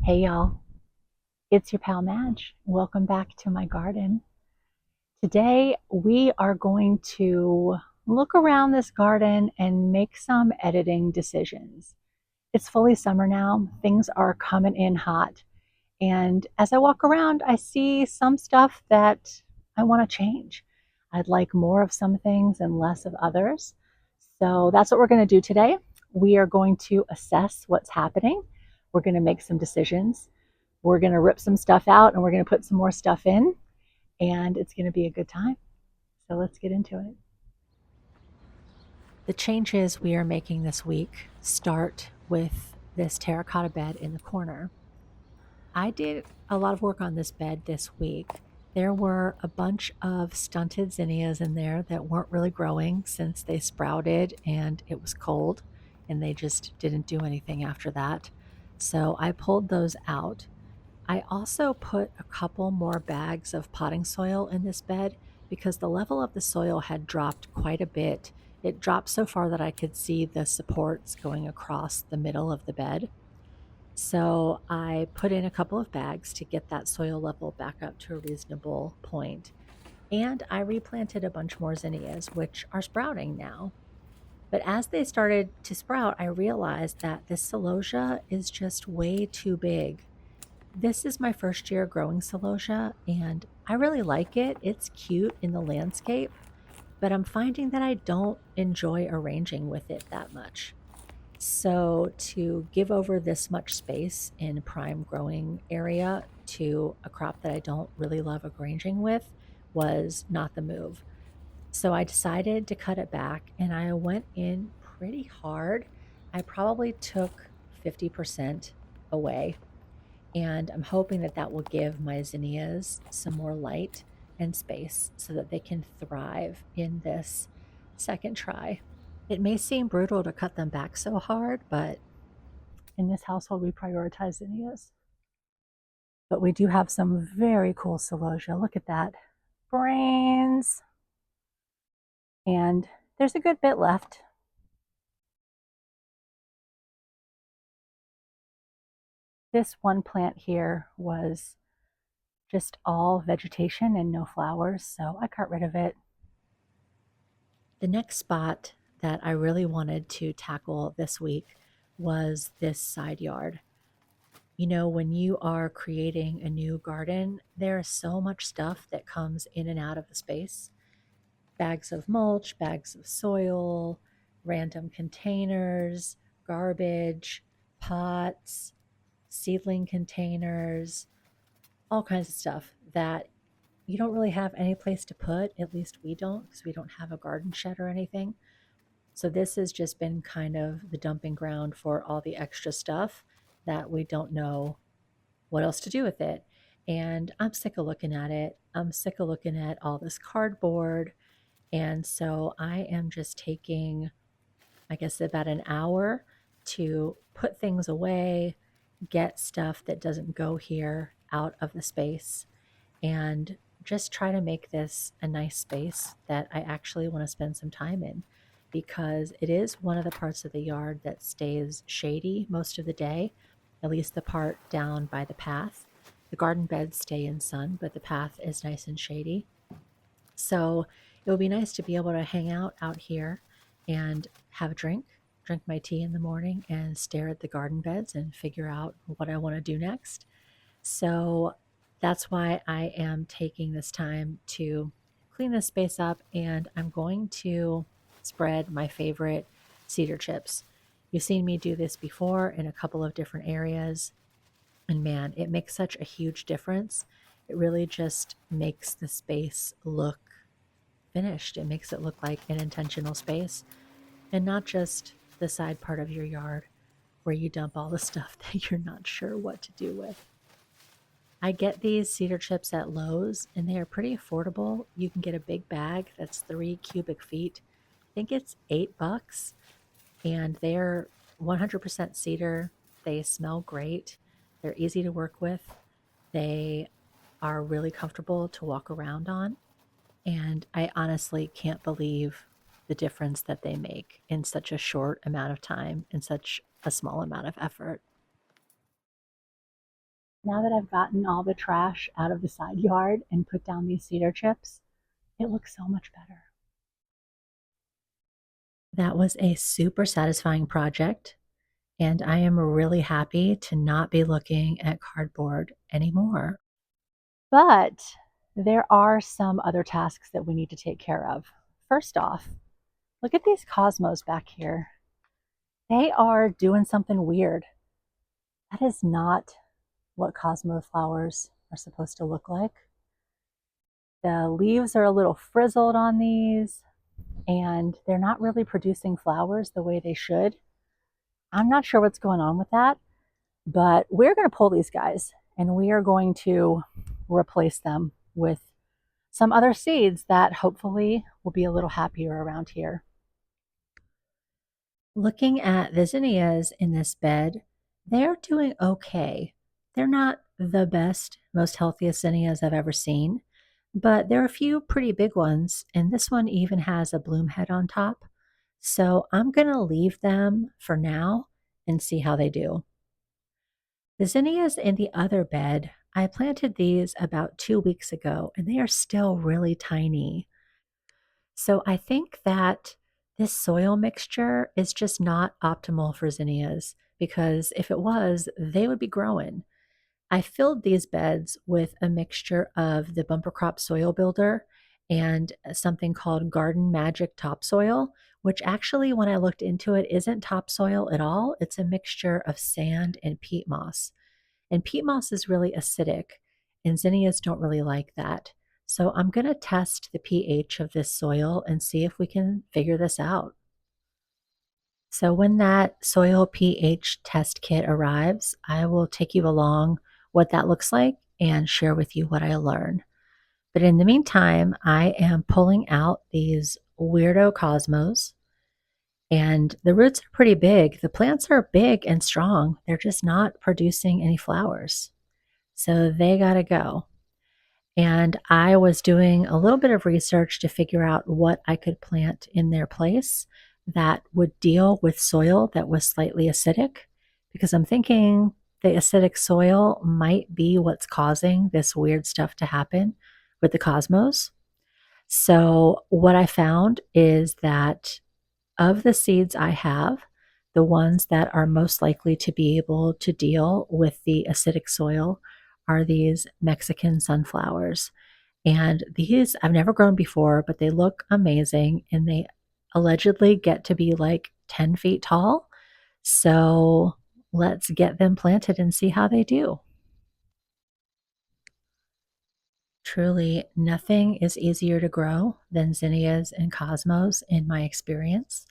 Hey y'all, it's your pal Madge. Welcome back to my garden. Today we are going to look around this garden and make some editing decisions. It's fully summer now, things are coming in hot, and as I walk around, I see some stuff that I want to change. I'd like more of some things and less of others. So that's what we're going to do today. We are going to assess what's happening. We're going to make some decisions. We're going to rip some stuff out and we're going to put some more stuff in, and it's going to be a good time. So let's get into it. The changes we are making this week start with this terracotta bed in the corner. I did a lot of work on this bed this week. There were a bunch of stunted zinnias in there that weren't really growing since they sprouted and it was cold, and they just didn't do anything after that. So I pulled those out. I also put a couple more bags of potting soil in this bed because the level of the soil had dropped quite a bit. It dropped so far that I could see the supports going across the middle of the bed. So I put in a couple of bags to get that soil level back up to a reasonable point. And I replanted a bunch more zinnias, which are sprouting now. But as they started to sprout, I realized that this celosia is just way too big. This is my first year growing celosia, and I really like it. It's cute in the landscape, but I'm finding that I don't enjoy arranging with it that much. So, to give over this much space in prime growing area to a crop that I don't really love arranging with was not the move. So, I decided to cut it back and I went in pretty hard. I probably took 50% away, and I'm hoping that that will give my zinnias some more light and space so that they can thrive in this second try. It may seem brutal to cut them back so hard, but in this household, we prioritize zinnias. But we do have some very cool celosia. Look at that. Brains. And there's a good bit left. This one plant here was just all vegetation and no flowers, so I got rid of it. The next spot that I really wanted to tackle this week was this side yard. You know, when you are creating a new garden, there is so much stuff that comes in and out of the space: bags of mulch, bags of soil, random containers, garbage, pots, seedling containers, all kinds of stuff that you don't really have any place to put. At least we don't, because we don't have a garden shed or anything. So this has just been kind of the dumping ground for all the extra stuff that we don't know what else to do with it. And I'm sick of looking at it. I'm sick of looking at all this cardboard. And so I am just taking, I guess, about an hour to put things away, get stuff that doesn't go here out of the space, and just try to make this a nice space that I actually want to spend some time in, because it is one of the parts of the yard that stays shady most of the day, at least the part down by the path. The garden beds stay in sun, but the path is nice and shady. So it would be nice to be able to hang out here and have a drink my tea in the morning, and stare at the garden beds and figure out what I want to do next. So that's why I am taking this time to clean this space up, and I'm going to spread my favorite cedar chips. You've seen me do this before in a couple of different areas, and man, it makes such a huge difference. It really just makes the space look finished. It makes it look like an intentional space and not just the side part of your yard where you dump all the stuff that you're not sure what to do with. I get these cedar chips at Lowe's and they are pretty affordable. You can get a big bag that's 3 cubic feet. I think it's $8, and they're 100% cedar. They smell great. They're easy to work with. They are really comfortable to walk around on. And I honestly can't believe the difference that they make in such a short amount of time, in such a small amount of effort. Now that I've gotten all the trash out of the side yard and put down these cedar chips, it looks so much better. That was a super satisfying project, and I am really happy to not be looking at cardboard anymore. But there are some other tasks that we need to take care of. First off, look at these cosmos back here. They are doing something weird. That is not what cosmo flowers are supposed to look like. The leaves are a little frizzled on these, and they're not really producing flowers the way they should. I'm not sure what's going on with that, but we're going to pull these guys and we are going to replace them with some other seeds that hopefully will be a little happier around here. Looking at the zinnias in this bed, they're doing okay. They're not the best, most healthiest zinnias I've ever seen, but there are a few pretty big ones, and this one even has a bloom head on top. So I'm going to leave them for now and see how they do. The zinnias in the other bed, I planted these about 2 weeks ago, and they are still really tiny. So I think that this soil mixture is just not optimal for zinnias because if it was, they would be growing. I filled these beds with a mixture of the bumper crop soil builder and something called Garden Magic topsoil, which actually, when I looked into it, isn't topsoil at all. It's a mixture of sand and peat moss. And peat moss is really acidic, and zinnias don't really like that. So I'm going to test the pH of this soil and see if we can figure this out. So when that soil pH test kit arrives, I will take you along what that looks like and share with you what I learn. But in the meantime, I am pulling out these weirdo cosmos, and the roots are pretty big. The plants are big and strong. They're just not producing any flowers. So they got to go. And I was doing a little bit of research to figure out what I could plant in their place that would deal with soil that was slightly acidic, because I'm thinking the acidic soil might be what's causing this weird stuff to happen with the cosmos. So, what I found is that of the seeds I have, the ones that are most likely to be able to deal with the acidic soil are these Mexican sunflowers. And these I've never grown before, but they look amazing and they allegedly get to be like 10 feet tall. So let's get them planted and see how they do. Truly, nothing is easier to grow than zinnias and cosmos in my experience.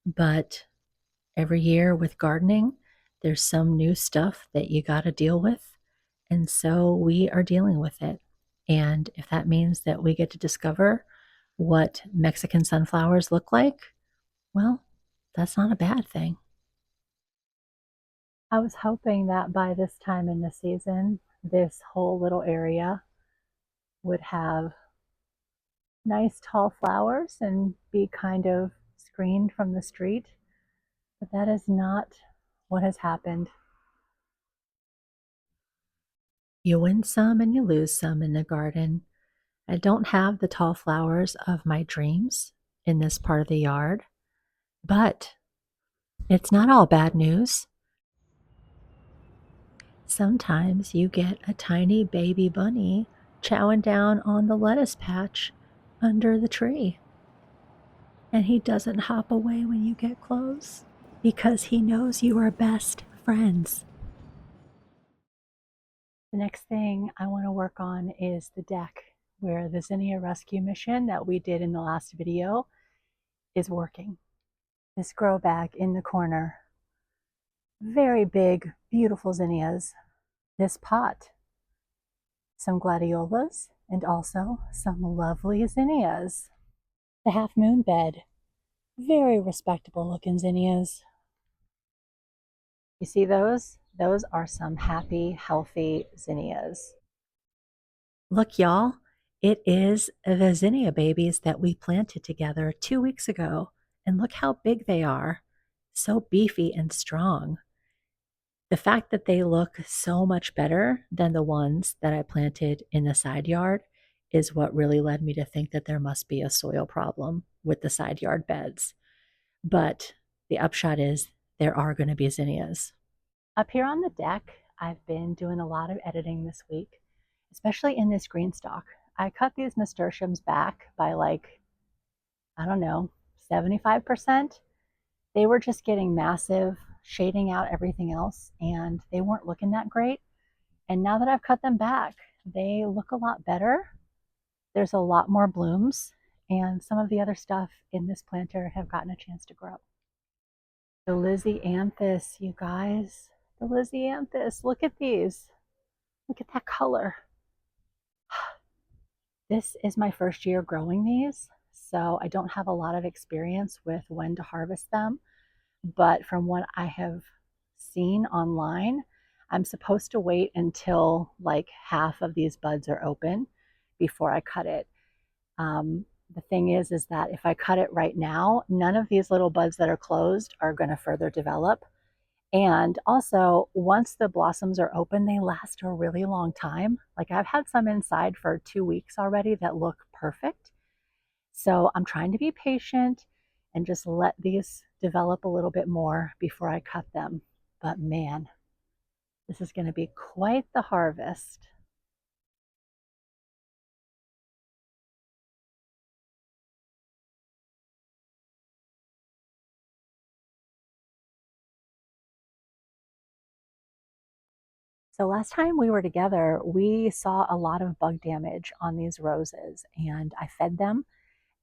But every year with gardening, there's some new stuff that you got to deal with. And so we are dealing with it. And if that means that we get to discover what Mexican sunflowers look like, well, that's not a bad thing. I was hoping that by this time in the season, this whole little area would have nice tall flowers and be kind of screened from the street, but that is not what has happened. You win some and you lose some in the garden. I don't have the tall flowers of my dreams in this part of the yard, but it's not all bad news. Sometimes you get a tiny baby bunny chowing down on the lettuce patch under the tree. And he doesn't hop away when you get close because he knows you are best friends. The next thing I want to work on is the deck where the zinnia rescue mission that we did in the last video is working. This grow bag in the corner, very big, beautiful zinnias. This pot, some gladiolas, and also some lovely zinnias. The half moon bed, very respectable looking zinnias. You see those? Those are some happy, healthy zinnias. Look, y'all, it is the zinnia babies that we planted together 2 weeks ago. And look how big they are. So beefy and strong. The fact that they look so much better than the ones that I planted in the side yard is what really led me to think that there must be a soil problem with the side yard beds. But the upshot is there are going to be zinnias. Up here on the deck, I've been doing a lot of editing this week, especially in this green stalk. I cut these nasturtiums back by like, I don't know, 75%. They were just getting massive, shading out everything else, and they weren't looking that great. And now that I've cut them back, they look a lot better. There's a lot more blooms, and some of the other stuff in this planter have gotten a chance to grow. The Lizzianthus, you guys. The Lizzianthus. Look at these. Look at that color. This is my first year growing these, so I don't have a lot of experience with when to harvest them. But from what I have seen online, I'm supposed to wait until like half of these buds are open before I cut it. The thing is that if I cut it right now, none of these little buds that are closed are going to further develop. And also, once the blossoms are open, they last a really long time. Like I've had some inside for 2 weeks already that look perfect. So I'm trying to be patient and just let these develop a little bit more before I cut them. But man, this is going to be quite the harvest. So last time we were together, we saw a lot of bug damage on these roses, and I fed them,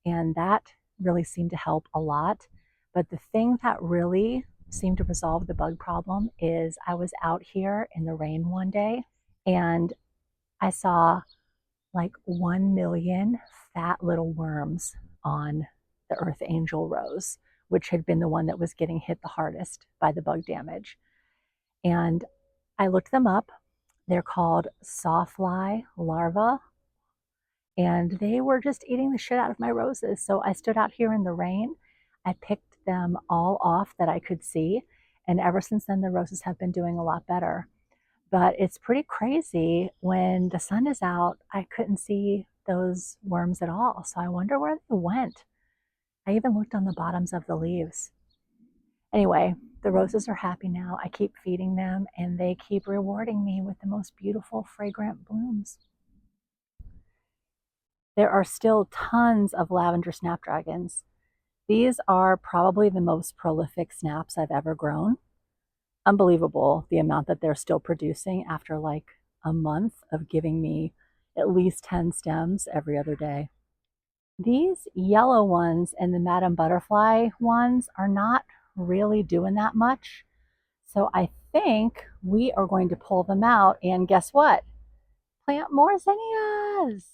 and that really seemed to help a lot. But the thing that really seemed to resolve the bug problem is I was out here in the rain one day, and I saw like 1 million fat little worms on the Earth Angel rose, which had been the one that was getting hit the hardest by the bug damage. And I looked them up. They're called sawfly larvae, and they were just eating the shit out of my roses. So I stood out here in the rain. I picked them all off that I could see. And ever since then, the roses have been doing a lot better. But it's pretty crazy. When the sun is out, I couldn't see those worms at all. So I wonder where they went. I even looked on the bottoms of the leaves. Anyway, the roses are happy now. I keep feeding them and they keep rewarding me with the most beautiful, fragrant blooms. There are still tons of lavender snapdragons. These are probably the most prolific snaps I've ever grown. Unbelievable the amount that they're still producing after like a month of giving me at least 10 stems every other day. These yellow ones and the Madame Butterfly ones are not really doing that much. So I think we are going to pull them out and guess what? Plant more zinnias.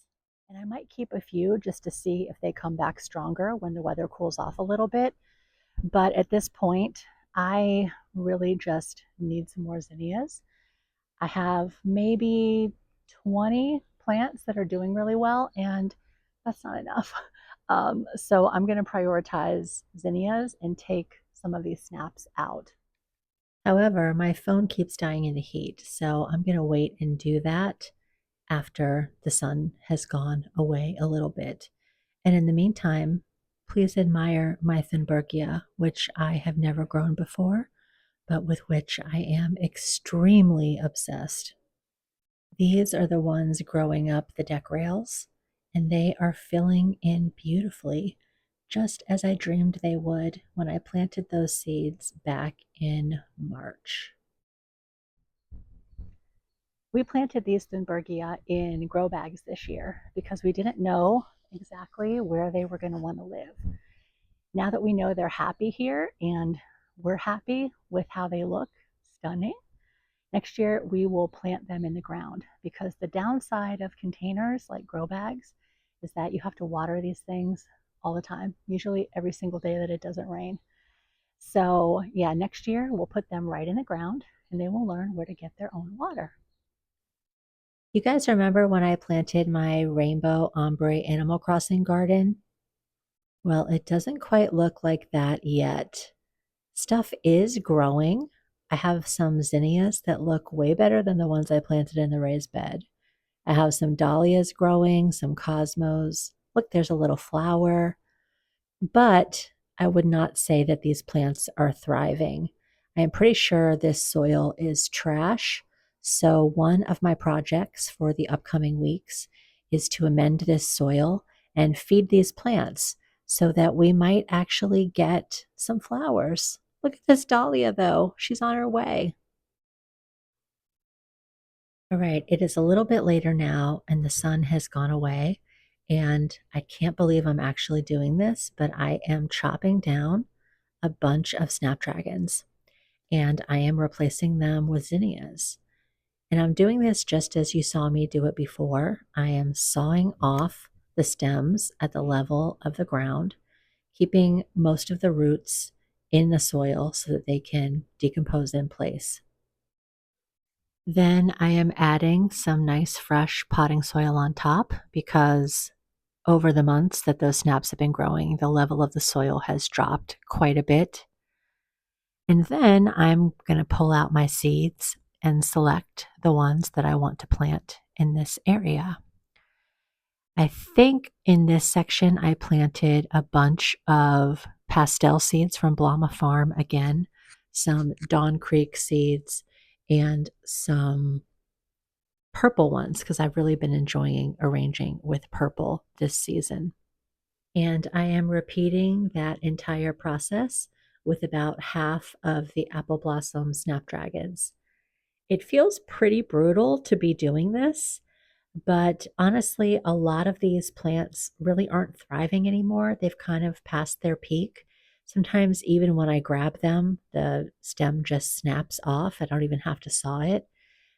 And I might keep a few just to see if they come back stronger when the weather cools off a little bit. But at this point, I really just need some more zinnias. I have maybe 20 plants that are doing really well, and that's not enough. So I'm going to prioritize zinnias and take some of these snaps out. However, my phone keeps dying in the heat, so I'm going to wait and do that after the sun has gone away a little bit. And in the meantime, please admire my Thunbergia, which I have never grown before, but with which I am extremely obsessed. These are the ones growing up the deck rails, and they are filling in beautifully, just as I dreamed they would when I planted those seeds back in March. We planted these Thunbergia in grow bags this year because we didn't know exactly where they were going to want to live. Now that we know they're happy here and we're happy with how they look, stunning, next year we will plant them in the ground because the downside of containers like grow bags is that you have to water these things all the time, usually every single day that it doesn't rain. So yeah, next year we'll put them right in the ground and they will learn where to get their own water. You guys remember when I planted my rainbow ombre Animal Crossing garden? Well, it doesn't quite look like that yet. Stuff is growing. I have some zinnias that look way better than the ones I planted in the raised bed. I have some dahlias growing, some cosmos. Look, there's a little flower. But I would not say that these plants are thriving. I am pretty sure this soil is trash. So, one of my projects for the upcoming weeks is to amend this soil and feed these plants so that we might actually get some flowers. Look at this dahlia, though. She's on her way. All right, it is a little bit later now, and the sun has gone away. And I can't believe I'm actually doing this, but I am chopping down a bunch of snapdragons and I am replacing them with zinnias. And I'm doing this just as you saw me do it before. I am sawing off the stems at the level of the ground, keeping most of the roots in the soil so that they can decompose in place. Then I am adding some nice fresh potting soil on top because over the months that those snaps have been growing, the level of the soil has dropped quite a bit. And then I'm going to pull out my seeds and select the ones that I want to plant in this area. I think in this section I planted a bunch of pastel seeds from Blama Farm again, some Dawn Creek seeds, and some purple ones because I've really been enjoying arranging with purple this season. And I am repeating that entire process with about half of the apple blossom snapdragons. It feels pretty brutal to be doing this, but honestly, a lot of these plants really aren't thriving anymore. They've kind of passed their peak. Sometimes, even when I grab them, the stem just snaps off. I don't even have to saw it.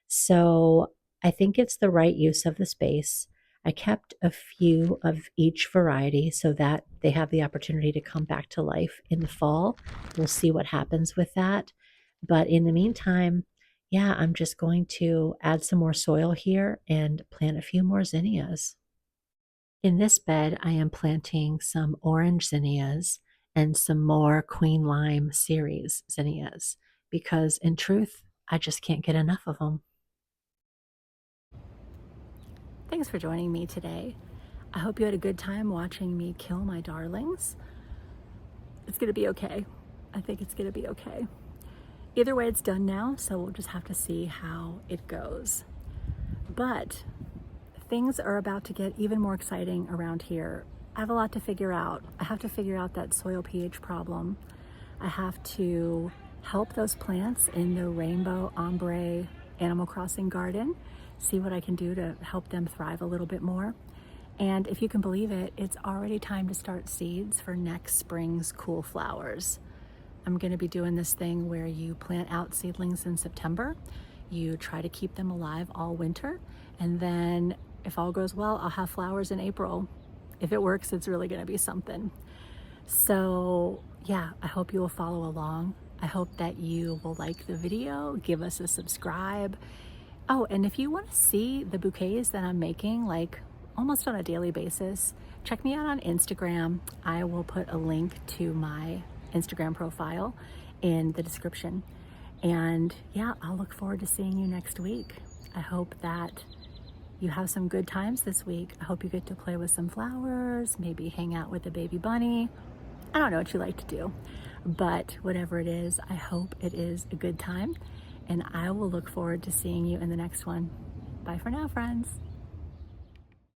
So I think it's the right use of the space. I kept a few of each variety so that they have the opportunity to come back to life in the fall. We'll see what happens with that. But in the meantime, yeah, I'm just going to add some more soil here and plant a few more zinnias. In this bed, I am planting some orange zinnias and some more Queen Lime series zinnias because, in truth, I just can't get enough of them. Thanks for joining me today. I hope you had a good time watching me kill my darlings. It's gonna be okay. I think it's gonna be okay. Either way, it's done now, so we'll just have to see how it goes. But things are about to get even more exciting around here. I have a lot to figure out. I have to figure out that soil pH problem. I have to help those plants in the rainbow ombre Animal Crossing garden, see what I can do to help them thrive a little bit more. And if you can believe it, it's already time to start seeds for next spring's cool flowers. I'm going to be doing this thing where you plant out seedlings in September, you try to keep them alive all winter, and then if all goes well, I'll have flowers in April. If it works, it's really going to be something. So yeah, I hope you will follow along. I hope that you will like the video, give us a subscribe. Oh, and if you want to see the bouquets that I'm making, like almost on a daily basis, check me out on Instagram. I will put a link to my Instagram profile in the description. And yeah, I'll look forward to seeing you next week. I hope that you have some good times this week. I hope you get to play with some flowers, maybe hang out with a baby bunny. I don't know what you like to do, but whatever it is, I hope it is a good time. And I will look forward to seeing you in the next one. Bye for now, friends.